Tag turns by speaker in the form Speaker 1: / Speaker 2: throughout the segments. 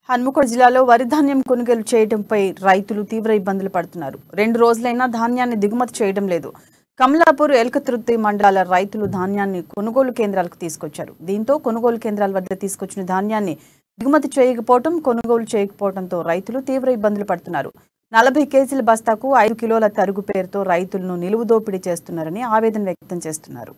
Speaker 1: హన్మకొండ జిల్లాలో వరి ధాన్యం కొనుగోలు చేయడంపై రైతులు తీవ్ర ఇబ్బందులు పడుతున్నారు. 2 రోజులైనా ధాన్యాన్ని దిగుమతి చేయడం లేదు. కమలాపూర్, ఎల్కతుర్తి మండలాల రైతులు ధాన్యాన్ని కొనుగోలు కేంద్రాలకు తీసుకొచ్చారు. దీంతో కొనుగోలు కేంద్రాల వద్ద తీసుకొచ్చిన ధాన్యాన్ని దిగుమతి చేయకపోవడం, కొనుగోలు చేయకపోవడంతో రైతులు తీవ్ర ఇబ్బందులు పడుతున్నారు. 40 కేజీల బస్తాకు 5 కిలోల తరుగు పేరుతో రైతులను నిలువు దోపిడీ చేస్తున్నారని ఆవేదన వ్యక్తం చేస్తున్నారు.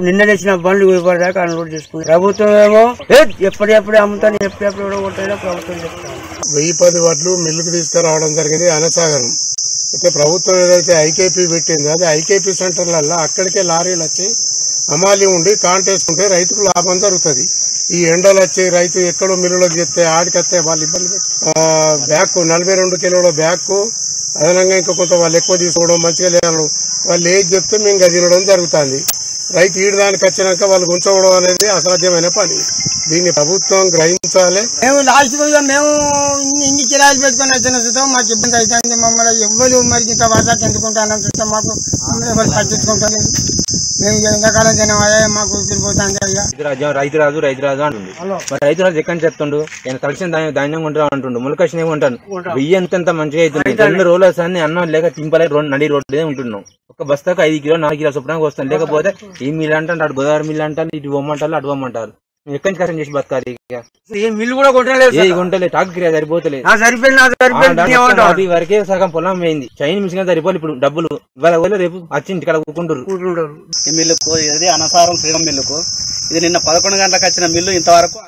Speaker 2: నిన్న తెచ్చిన బండ్లు ఇవ్వడానికి అన్లోడ్ చేసుకుంది. ప్రభుత్వం ఏమో ఎప్పుడెప్పుడే అమ్ముతాను, ఎప్పుడెప్పుడు కొట్టాడో ప్రభుత్వం చెప్తాను.
Speaker 3: 1010 వడ్లు మిల్లుకు తీసుకురావడం జరిగింది అనసాగరం. అయితే ప్రభుత్వం ఏదైతే ఐకేపీ పెట్టిందో అది ఐకేపీ సెంటర్లలో అక్కడికే లారీలు వచ్చి అమాలి ఉండి కాంటేసుకుంటే రైతుకు లాభం జరుగుతుంది. ఈ ఎండలు వచ్చి రైతు ఎక్కడో మిల్లులోకి చెప్తే ఆడికత్తే వాళ్ళు ఇబ్బంది బ్యాగ్ 42 కిలోల బ్యాగ్ అదనంగా ఇంకా కొంత వాళ్ళు ఎక్కువ తీసుకోవడం మంచిగా లేదు. వాళ్ళు ఏది చెప్తే మేము గదినడం జరుగుతుంది. రైతు ఈడదానికి వచ్చినాక వాళ్ళు ఉంచవడం అనేది అసాధ్యమైన పని. దీన్ని ప్రభుత్వం గ్రహించాలి.
Speaker 2: మేము లాస్ట్ మేము ఇన్ని కిరాయిలు పెట్టుకుని వచ్చిన చూస్తాం, మాకు ఇబ్బంది అవుతుంది. మమ్మల్ని ఎవ్వరు మరి ఇంత వర్షాలు ఎందుకుంటానని చూస్తాం, మాకు ఎవరు పట్టించుకుంటలేదు. మేము ఎండాకాలం తినమయ్యా, మాకు తిరిగిపోతాం.
Speaker 4: రైతు రాజు అంటుండు. రైతు రాజు ఎక్కడి నుంచి చెప్తుండు, నేను కలిసిన ధాన్యం కొంటా అంటుండు. ములకృష్ణ ఉంటాను బియ్యం ఎంత మంచిగా అవుతుంది. 2 రోజులు వస్తాను అన్నం లేక తింపలే నడి రోడ్డే ఉంటున్నాం. ఒక బస్తాకు 5 కిలో 4 కిలో చొప్పున వస్తాను. లేకపోతే ఈ మిల్ అంటారు, అటు గోదావరి మిల్ అంటారు, ఇటు బొమ్మంటారు, అటు బొమ్మంటారు. ఎక్కడి నుంచి కష్టం చేసి బతకాలి?
Speaker 2: మిల్లు కూడా
Speaker 4: కొంటలేదు, టాక్ కిరా సరిపోతలేదు. వరకే సగం పొలం పోయింది. చైన్ మిషన్ సరిపోలేదు. ఇప్పుడు డబ్బులు ఇవాళ రేపు వచ్చి ఇంటికాడ కూకుంటారు.
Speaker 5: ఈ మిల్లుకు ఇది అనసారం శ్రీరం మిల్లుకు ఇది నిన్న 11 గంటలకు వచ్చిన మిల్లు ఇంతవరకు